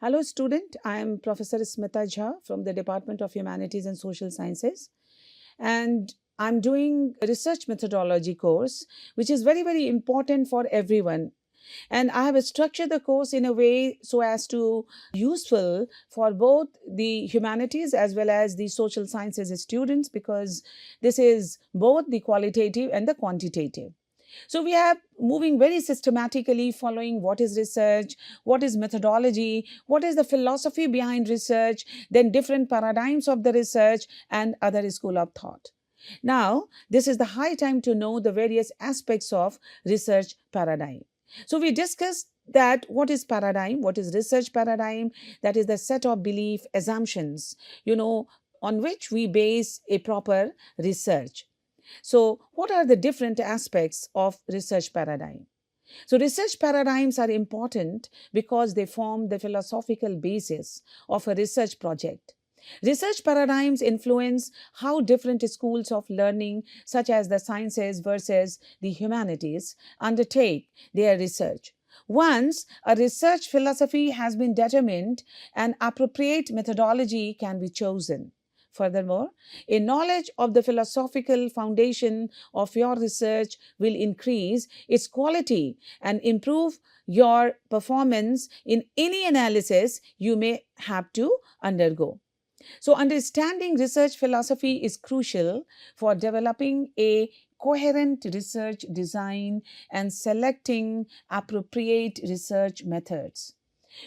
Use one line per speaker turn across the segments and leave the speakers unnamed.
Hello student, I am Professor Smita Jha from the Department of Humanities and Social Sciences, and I'm doing a research methodology course which is very important for everyone. And I have structured the course in a way so as to useful for both the humanities as well as the social sciences students, because this is both the qualitative and the quantitative. So we are moving very systematically, following what is research, what is methodology, what is the philosophy behind research, then different paradigms of the research and other school of thought. Now, this is the high time to know the various aspects of research paradigm. So we discussed that what is paradigm, what is research paradigm, that is the set of belief assumptions, on which we base a proper research. So what are the different aspects of research paradigm? So research paradigms are important because they form the philosophical basis of a research project. Research paradigms influence how different schools of learning, such as the sciences versus the humanities, undertake their research. Once a research philosophy has been determined, an appropriate methodology can be chosen. Furthermore, a knowledge of the philosophical foundation of your research will increase its quality and improve your performance in any analysis you may have to undergo. So, understanding research philosophy is crucial for developing a coherent research design and selecting appropriate research methods.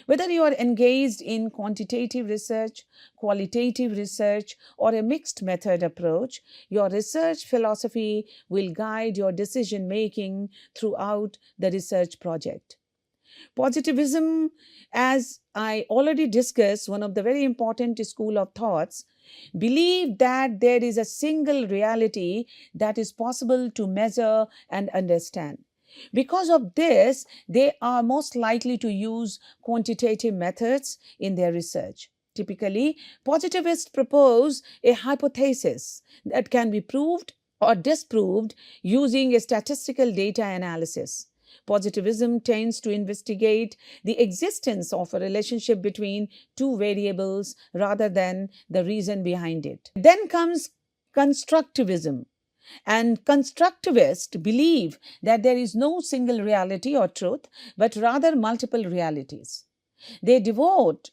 Whether you are engaged in quantitative research, qualitative research, or a mixed method approach, your research philosophy will guide your decision making throughout the research project. Positivism, as I already discussed, one of the very important school of thoughts, believe that there is a single reality that is possible to measure and understand. Because of this, they are most likely to use quantitative methods in their research. Typically, positivists propose a hypothesis that can be proved or disproved using a statistical data analysis. Positivism tends to investigate the existence of a relationship between two variables rather than the reason behind it. Then comes constructivism. And constructivists believe that there is no single reality or truth, but rather multiple realities. They devote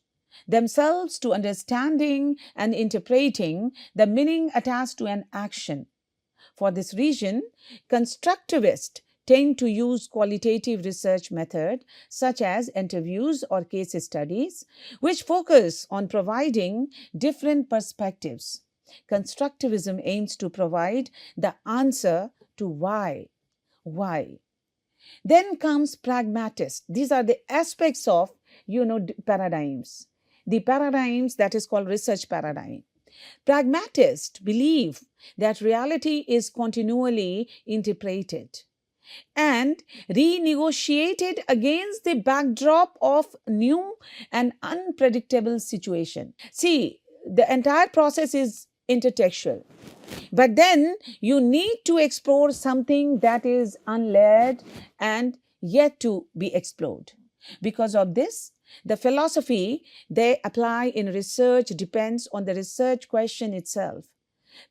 themselves to understanding and interpreting the meaning attached to an action. For this reason, constructivists tend to use qualitative research methods such as interviews or case studies, which focus on providing different perspectives. Constructivism aims to provide the answer to why. Why? Then comes pragmatist. These are the aspects of, paradigms. The paradigms that is called research paradigm. Pragmatists believe that reality is continually interpreted and renegotiated against the backdrop of new and unpredictable situation. See, the entire process is intertextual. But then you need to explore something that is unlayered and yet to be explored. Because of this, the philosophy they apply in research depends on the research question itself.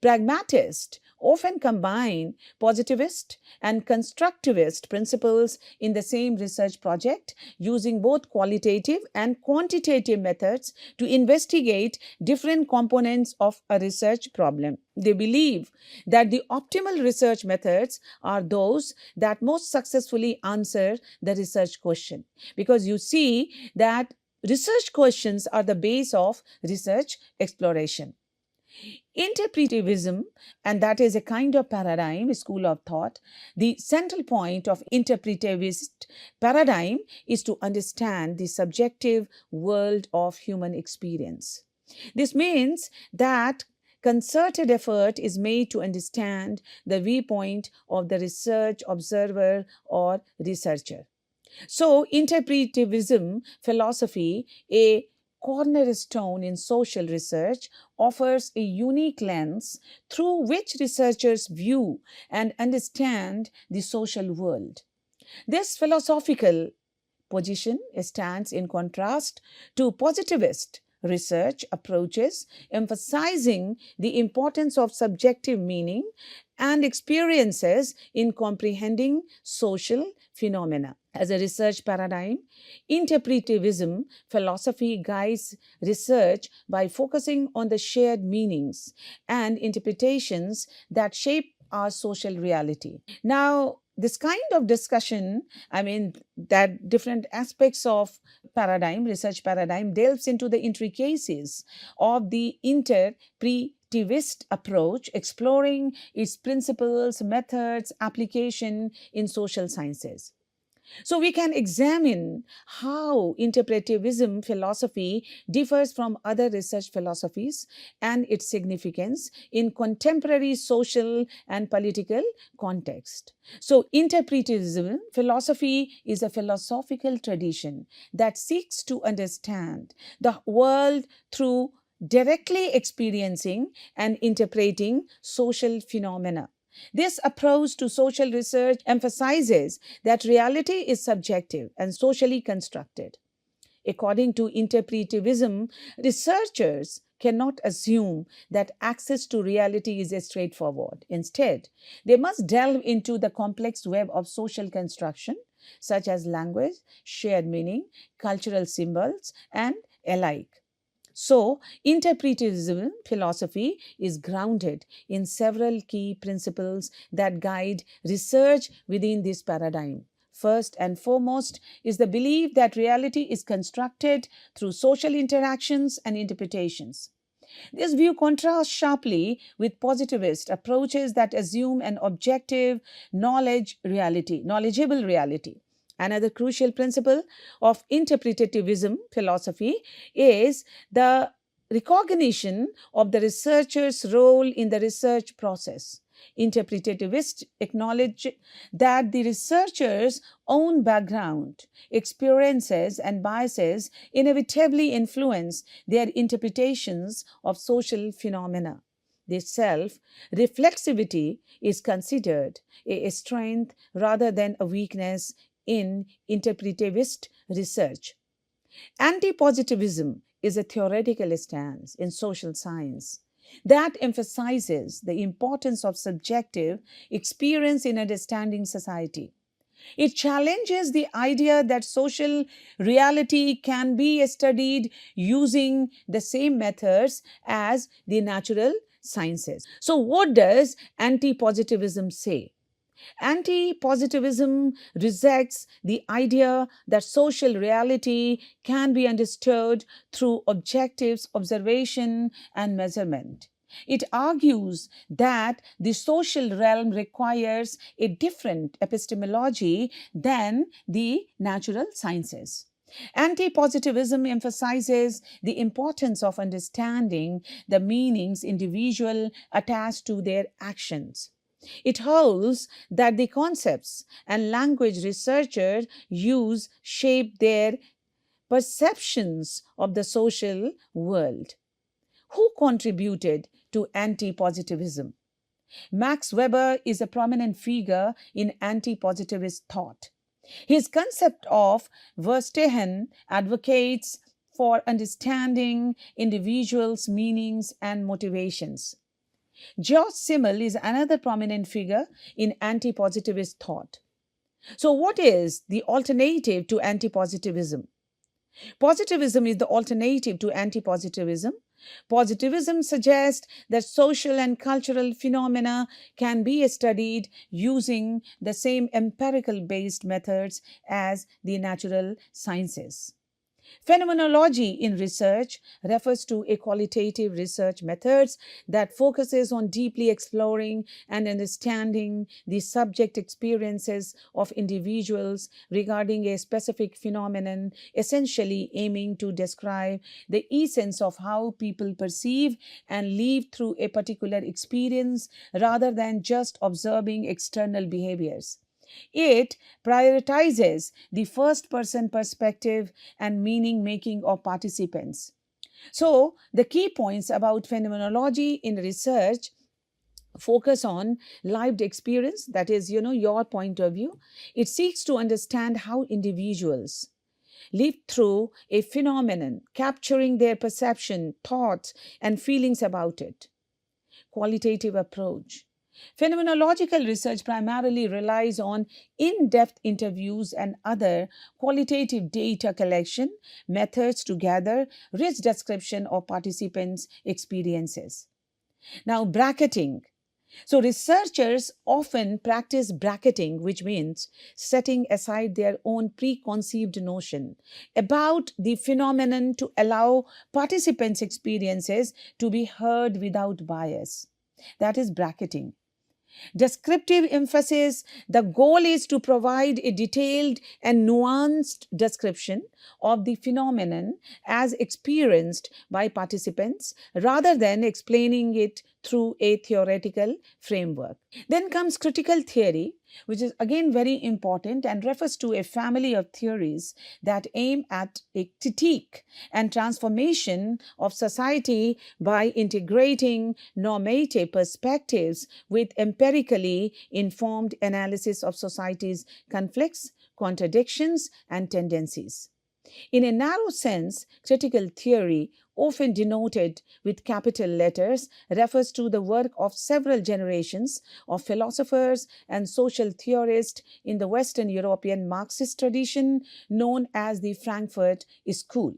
Pragmatists often combine positivist and constructivist principles in the same research project, using both qualitative and quantitative methods to investigate different components of a research problem. They believe that the optimal research methods are those that most successfully answer the research question, because you see that research questions are the base of research exploration. Interpretivism, and that is a kind of paradigm, school of thought. The central point of interpretivist paradigm is to understand the subjective world of human experience. This means that concerted effort is made to understand the viewpoint of the research observer or researcher. So, interpretivism philosophy, a cornerstone in social research, offers a unique lens through which researchers view and understand the social world. This philosophical position stands in contrast to positivist research approaches, emphasizing the importance of subjective meaning and experiences in comprehending social phenomena. As a research paradigm, interpretivism philosophy guides research by focusing on the shared meanings and interpretations that shape our social reality. Now, this kind of discussion, that different aspects of research paradigm, delves into the intricacies of the interpretivist approach, exploring its principles, methods, application in social sciences. So we can examine how interpretivism philosophy differs from other research philosophies and its significance in contemporary social and political context. So interpretivism philosophy is a philosophical tradition that seeks to understand the world through directly experiencing and interpreting social phenomena. This approach to social research emphasizes that reality is subjective and socially constructed. According to interpretivism, researchers cannot assume that access to reality is straightforward. Instead, they must delve into the complex web of social construction, such as language, shared meaning, cultural symbols, and alike. So, interpretivism philosophy is grounded in several key principles that guide research within this paradigm. First and foremost is the belief that reality is constructed through social interactions and interpretations. This view contrasts sharply with positivist approaches that assume an objective knowledgeable reality. Another crucial principle of interpretivism philosophy is the recognition of the researcher's role in the research process. Interpretativists acknowledge that the researcher's own background, experiences, and biases inevitably influence their interpretations of social phenomena. This self reflexivity is considered a strength rather than a weakness in interpretivist research. Antipositivism is a theoretical stance in social science that emphasizes the importance of subjective experience in understanding society. It challenges the idea that social reality can be studied using the same methods as the natural sciences. So, what does anti-positivism say? Anti-positivism rejects the idea that social reality can be understood through objective observation and measurement. It argues that the social realm requires a different epistemology than the natural sciences. Anti-positivism emphasizes the importance of understanding the meanings individual attach to their actions. It holds that the concepts and language researchers use shape their perceptions of the social world. Who contributed to anti-positivism? Max Weber is a prominent figure in anti-positivist thought. His concept of Verstehen advocates for understanding individuals' meanings and motivations. George Simmel is another prominent figure in anti-positivist thought. So, what is the alternative to anti-positivism? Positivism is the alternative to anti-positivism. Positivism suggests that social and cultural phenomena can be studied using the same empirical based methods as the natural sciences. Phenomenology in research refers to a qualitative research methods that focuses on deeply exploring and understanding the subject experiences of individuals regarding a specific phenomenon, essentially aiming to describe the essence of how people perceive and live through a particular experience rather than just observing external behaviors. It prioritizes the first person perspective and meaning making of participants. So, the key points about phenomenology in research focus on lived experience, that is, your point of view. It seeks to understand how individuals live through a phenomenon, capturing their perception, thoughts, and feelings about it. Qualitative approach. Phenomenological research primarily relies on in depth interviews and other qualitative data collection methods to gather rich description of participants' experiences. Now, bracketing. So, researchers often practice bracketing, which means setting aside their own preconceived notion about the phenomenon to allow participants' experiences to be heard without bias. That is bracketing. Descriptive emphasis. The goal is to provide a detailed and nuanced description of the phenomenon as experienced by participants rather than explaining it through a theoretical framework. Then comes critical theory, which is again very important and refers to a family of theories that aim at a critique and transformation of society by integrating normative perspectives with empirically informed analysis of society's conflicts, contradictions, and tendencies. In a narrow sense, critical theory, often denoted with capital letters, refers to the work of several generations of philosophers and social theorists in the Western European Marxist tradition known as the Frankfurt School.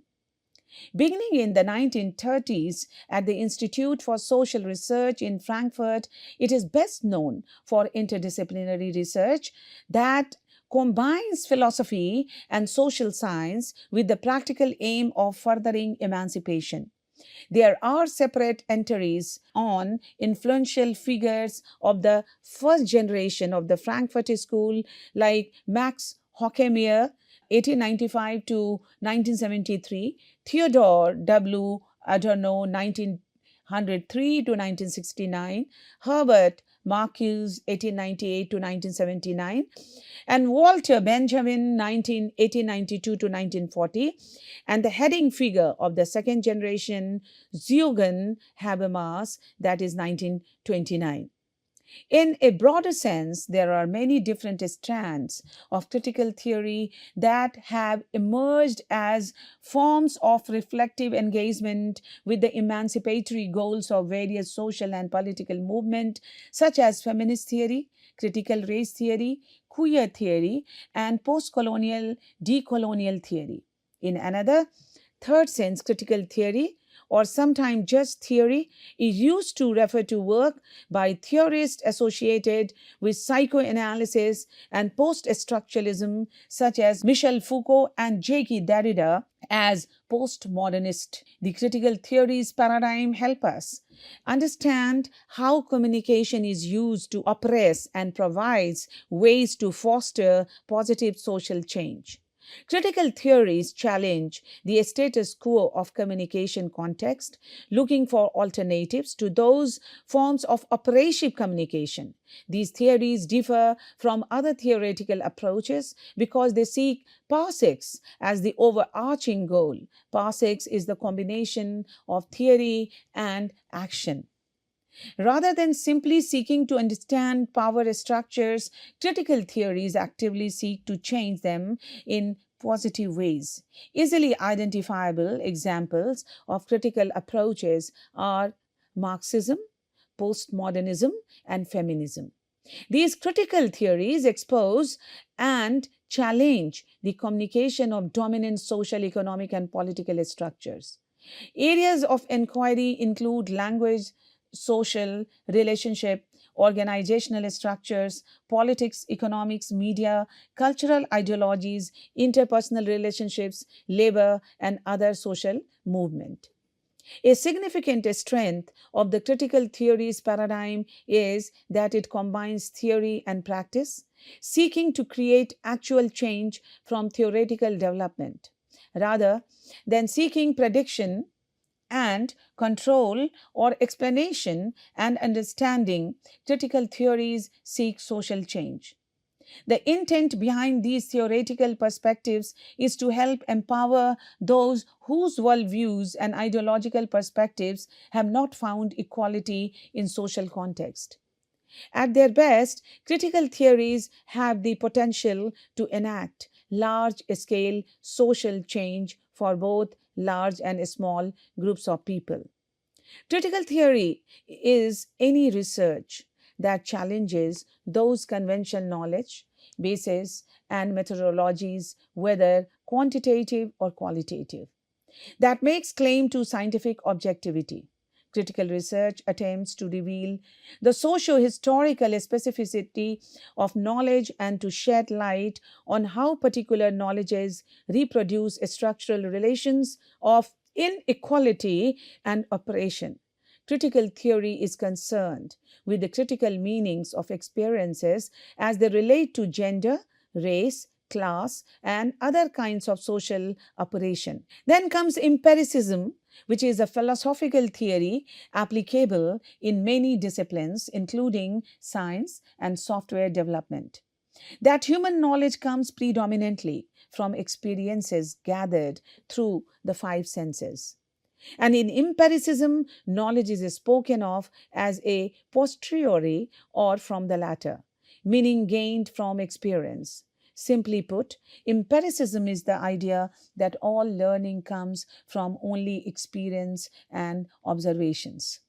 Beginning in the 1930s at the Institute for Social Research in Frankfurt, it is best known for interdisciplinary research that combines philosophy and social science with the practical aim of furthering emancipation. There are separate entries on influential figures of the first generation of the Frankfurt School, like Max Horkheimer, 1895 to 1973, Theodore W. Adorno, 1903 to 1969, Herbert Marcuse, 1898 to 1979, and Walter Benjamin, 1892 to 1940, and the heading figure of the second generation, Eugen Habermas, that is 1929. In a broader sense, there are many different strands of critical theory that have emerged as forms of reflective engagement with the emancipatory goals of various social and political movements, such as feminist theory, critical race theory, queer theory, and post-colonial decolonial theory. In another, third sense, critical theory, or sometimes just theory, is used to refer to work by theorists associated with psychoanalysis and post-structuralism, such as Michel Foucault and Jacques Derrida, as postmodernist. The critical theories paradigm help us understand how communication is used to oppress and provides ways to foster positive social change. Critical theories challenge the status quo of communication context, looking for alternatives to those forms of operative communication. These theories differ from other theoretical approaches because they seek parsecs as the overarching goal. Parsecs is the combination of theory and action. Rather than simply seeking to understand power structures, critical theories actively seek to change them in positive ways. Easily identifiable examples of critical approaches are Marxism, postmodernism, and feminism. These critical theories expose and challenge the communication of dominant social, economic, and political structures. Areas of inquiry include language, social, relationship, organizational structures, politics, economics, media, cultural ideologies, interpersonal relationships, labor, and other social movement. A significant strength of the critical theories paradigm is that it combines theory and practice, seeking to create actual change from theoretical development, rather than seeking prediction and control or explanation and understanding. Critical theories seek social change. The intent behind these theoretical perspectives is to help empower those whose worldviews and ideological perspectives have not found equality in social context. At their best, critical theories have the potential to enact large-scale social change for both large and small groups of people. Critical theory is any research that challenges those conventional knowledge, bases, and methodologies, whether quantitative or qualitative, that makes claim to scientific objectivity. Critical research attempts to reveal the socio-historical specificity of knowledge and to shed light on how particular knowledges reproduce structural relations of inequality and oppression. Critical theory is concerned with the critical meanings of experiences as they relate to gender, race, class, and other kinds of social operation. Then comes empiricism, which is a philosophical theory applicable in many disciplines, including science and software development. That human knowledge comes predominantly from experiences gathered through the five senses. And in empiricism, knowledge is spoken of as a posteriori or from the latter, meaning gained from experience. Simply put, empiricism is the idea that all learning comes from only experience and observations.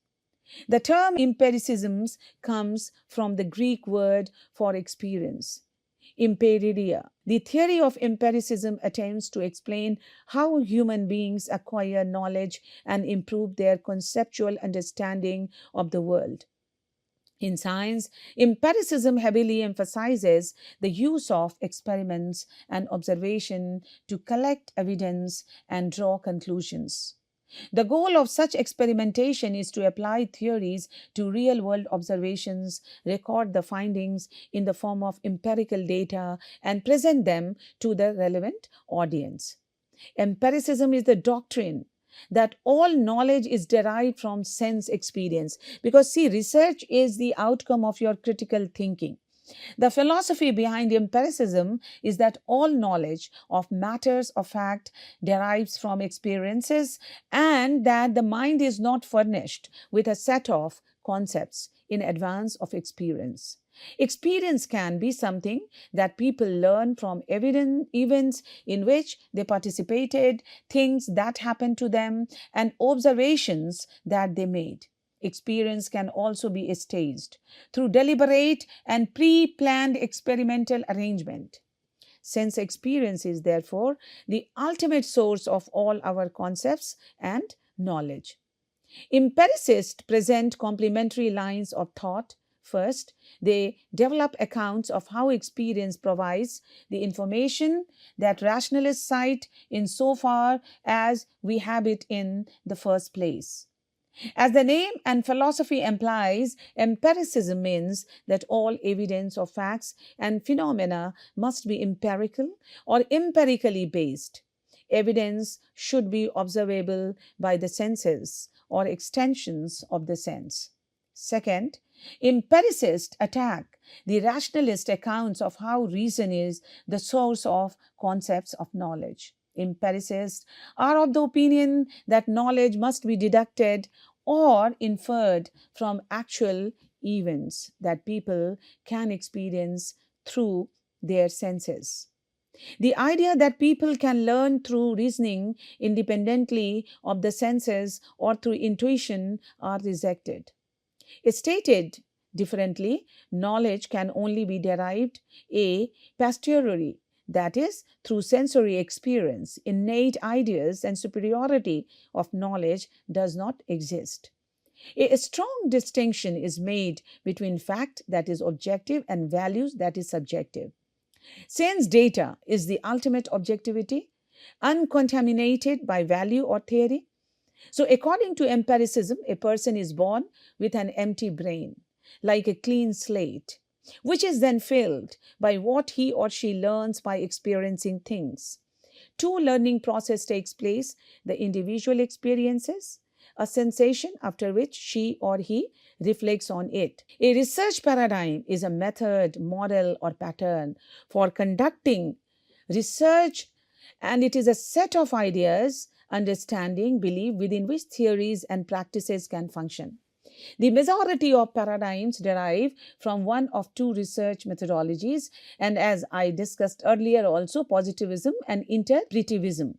The term empiricism comes from the Greek word for experience, empiridia. The theory of empiricism attempts to explain how human beings acquire knowledge and improve their conceptual understanding of the world. In science, empiricism heavily emphasizes the use of experiments and observation to collect evidence and draw conclusions. The goal of such experimentation is to apply theories to real world observations, record the findings in the form of empirical data, and present them to the relevant audience. Empiricism is the doctrine that all knowledge is derived from sense experience. Because, see, research is the outcome of your critical thinking. The philosophy behind empiricism is that all knowledge of matters of fact derives from experiences and that the mind is not furnished with a set of concepts in advance of experience. Experience can be something that people learn from events in which they participated, things that happened to them, and observations that they made. Experience can also be staged through deliberate and pre-planned experimental arrangement. Sense experience is therefore the ultimate source of all our concepts and knowledge. Empiricists present complementary lines of thought. First, they develop accounts of how experience provides the information that rationalists cite insofar as we have it in the first place. As the name and philosophy implies, empiricism means that all evidence of facts and phenomena must be empirical or empirically based. Evidence should be observable by the senses or extensions of the sense. Second, empiricists attack the rationalist accounts of how reason is the source of concepts of knowledge. Empiricists are of the opinion that knowledge must be deducted or inferred from actual events that people can experience through their senses. The idea that people can learn through reasoning independently of the senses or through intuition are rejected. Stated differently, knowledge can only be derived a posteriori, that is, through sensory experience. Innate ideas and superiority of knowledge does not exist. A strong distinction is made between fact that is objective and values that is subjective. Sense data is the ultimate objectivity, uncontaminated by value or theory. So, according to empiricism, a person is born with an empty brain, like a clean slate, which is then filled by what he or she learns by experiencing things. Two learning process takes place: the individual experiences, a sensation after which she or he reflects on it. A research paradigm is a method, model, or pattern for conducting research, and it is a set of ideas, understanding, belief within which theories and practices can function. The majority of paradigms derive from one of two research methodologies, and as I discussed earlier also, positivism and interpretivism.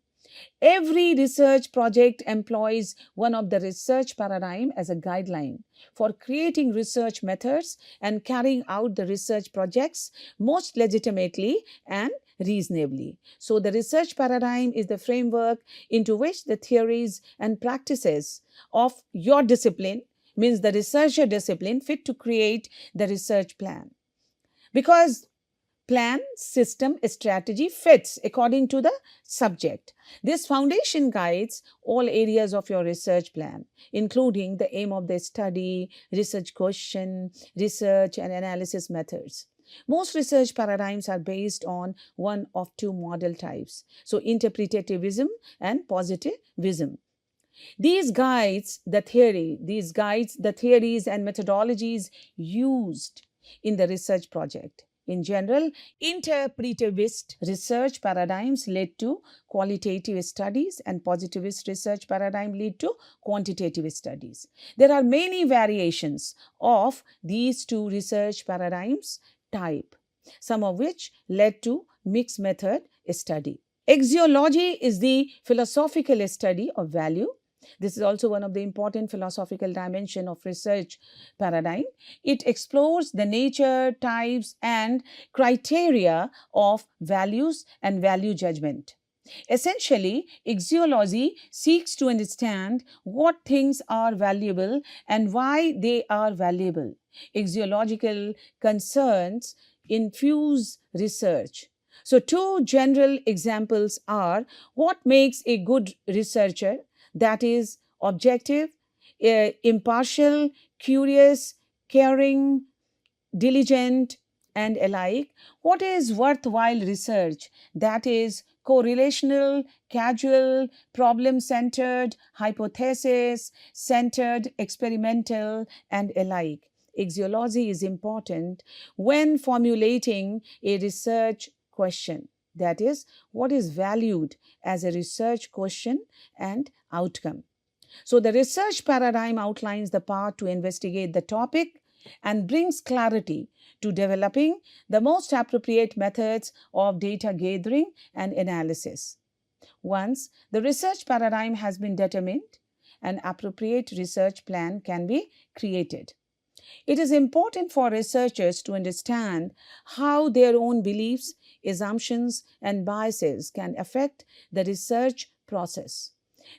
Every research project employs one of the research paradigm as a guideline for creating research methods and carrying out the research projects most legitimately and reasonably. So the research paradigm is the framework into which the theories and practices of your discipline, means the researcher discipline, fit to create the research plan. Because plan, system, strategy fits according to the subject. This foundation guides all areas of your research plan, including the aim of the study, research question, research and analysis methods. Most research paradigms are based on one of two model types, so interpretivism and positivism. These guides the theories and methodologies used in the research project. In general, interpretivist research paradigms lead to qualitative studies and positivist research paradigm lead to quantitative studies. There are many variations of these two research paradigms type, some of which led to mixed method study. Axiology is the philosophical study of value. This is also one of the important philosophical dimension of research paradigm. It explores the nature, types, and criteria of values and value judgment. Essentially, axiology seeks to understand what things are valuable and why they are valuable. Axiological concerns infuse research. So, two general examples are what makes a good researcher, that is, objective, impartial, curious, caring, diligent, and alike. What is worthwhile research, that is, correlational, causal, problem-centered, hypothesis-centered, experimental, and alike. Axiology is important when formulating a research question, that is, what is valued as a research question and outcome. So the research paradigm outlines the path to investigate the topic and brings clarity to developing the most appropriate methods of data gathering and analysis. Once the research paradigm has been determined, an appropriate research plan can be created. It is important for researchers to understand how their own beliefs, assumptions, and biases can affect the research process.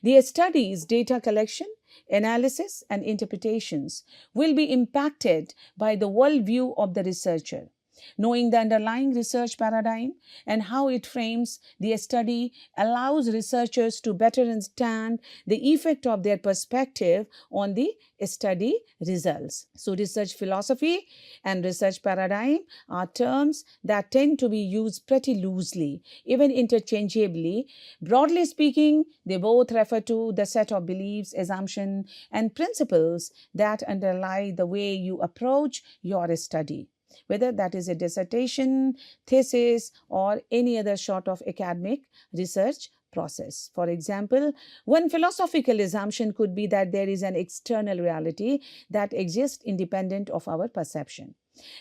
The studies, data collection, analysis, and interpretations will be impacted by the worldview of the researcher. Knowing the underlying research paradigm and how it frames the study allows researchers to better understand the effect of their perspective on the study results. So, research philosophy and research paradigm are terms that tend to be used pretty loosely, even interchangeably. Broadly speaking, they both refer to the set of beliefs, assumptions, and principles that underlie the way you approach your study, whether that is a dissertation, thesis, or any other sort of academic research process. For example, one philosophical assumption could be that there is an external reality that exists independent of our perception,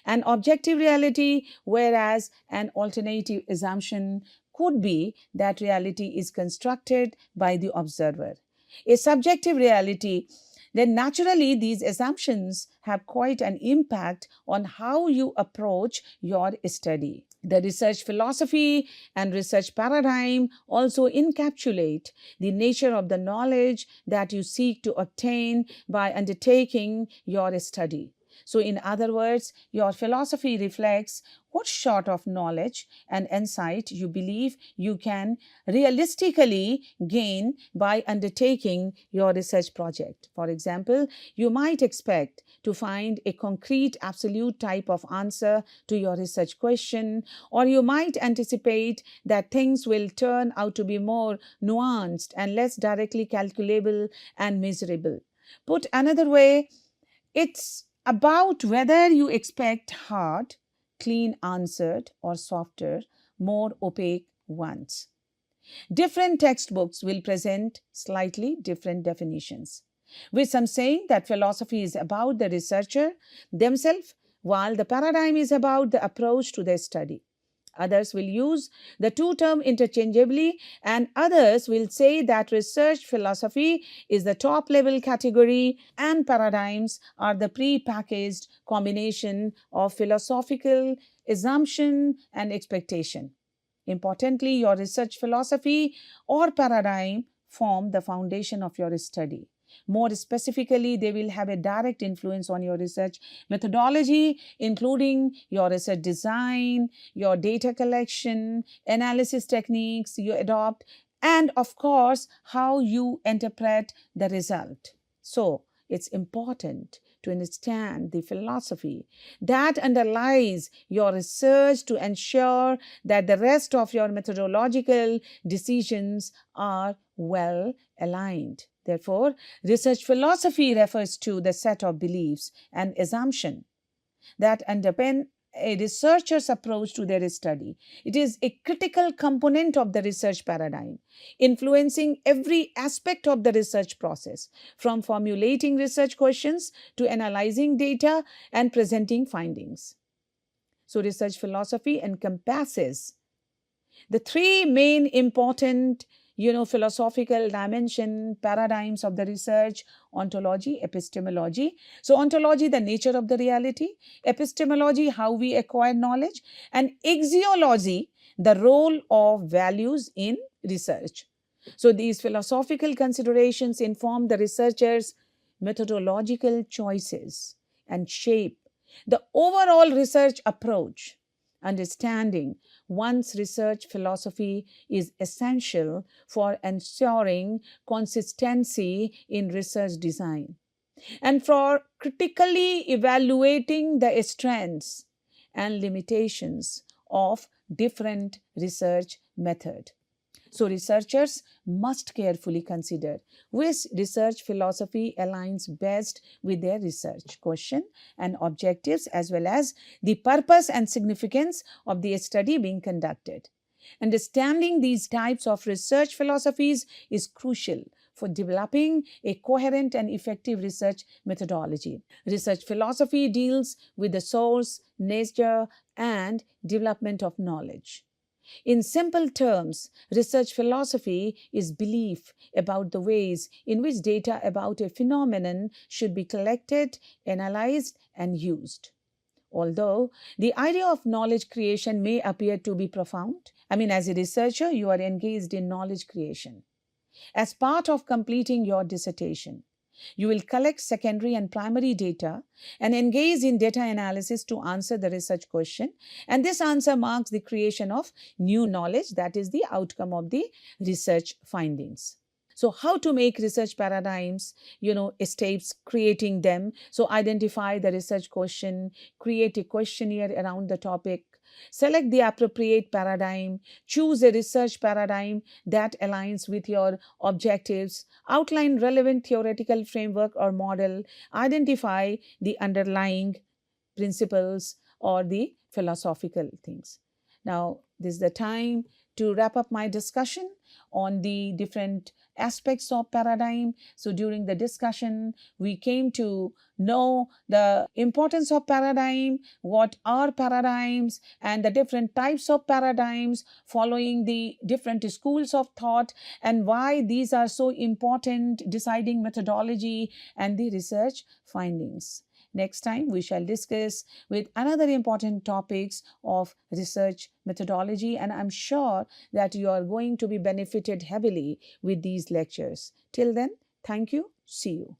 an objective reality, whereas an alternative assumption could be that reality is constructed by the observer. A subjective reality, then naturally these assumptions have quite an impact on how you approach your study. The research philosophy and research paradigm also encapsulate the nature of the knowledge that you seek to obtain by undertaking your study. So, in other words, your philosophy reflects what sort of knowledge and insight you believe you can realistically gain by undertaking your research project. For example, you might expect to find a concrete, absolute type of answer to your research question, or you might anticipate that things will turn out to be more nuanced and less directly calculable and measurable. Put another way, it's about whether you expect hard, clean answered, or softer, more opaque ones. Different textbooks will present slightly different definitions. with some saying that philosophy is about the researcher themselves, while the paradigm is about the approach to their study. Others will use the two terms interchangeably, and others will say that research philosophy is the top level category and paradigms are the pre-packaged combination of philosophical assumption and expectation. Importantly, your research philosophy or paradigm form the foundation of your study. More specifically, they will have a direct influence on your research methodology, including your research design, your data collection, analysis techniques you adopt, and of course, how you interpret the result. So, it's important to understand the philosophy that underlies your research to ensure that the rest of your methodological decisions are well aligned. Therefore, research philosophy refers to the set of beliefs and assumptions that underpin a researcher's approach to their study. It is a critical component of the research paradigm, influencing every aspect of the research process, from formulating research questions to analyzing data and presenting findings. So, research philosophy encompasses the three main important philosophical dimension paradigms of the research: ontology, epistemology. So ontology, the nature of the reality; epistemology, how we acquire knowledge; and axiology, the role of values in research. So these philosophical considerations inform the researcher's methodological choices and shape the overall research approach. Understanding one's research philosophy is essential for ensuring consistency in research design and for critically evaluating the strengths and limitations of different research methods. So researchers must carefully consider which research philosophy aligns best with their research question and objectives, as well as the purpose and significance of the study being conducted. Understanding these types of research philosophies is crucial for developing a coherent and effective research methodology. Research philosophy deals with the source, nature, and development of knowledge. In simple terms, research philosophy is belief about the ways in which data about a phenomenon should be collected, analyzed, and used. Although the idea of knowledge creation may appear to be profound, as a researcher, you are engaged in knowledge creation. As part of completing your dissertation, you will collect secondary and primary data and engage in data analysis to answer the research question. And this answer marks the creation of new knowledge, that is the outcome of the research findings. So how to make research paradigms, steps, creating them. So identify the research question, create a questionnaire around the topic, select the appropriate paradigm, choose a research paradigm that aligns with your objectives, outline relevant theoretical framework or model, identify the underlying principles or the philosophical things. Now, this is the time to wrap up my discussion on the different aspects of paradigm. So during the discussion, we came to know the importance of paradigm, what are paradigms, and the different types of paradigms following the different schools of thought, and why these are so important deciding methodology and the research findings. Next time, we shall discuss with another important topics of research methodology, and I'm sure that you are going to be benefited heavily with these lectures. Till then, thank you. See you.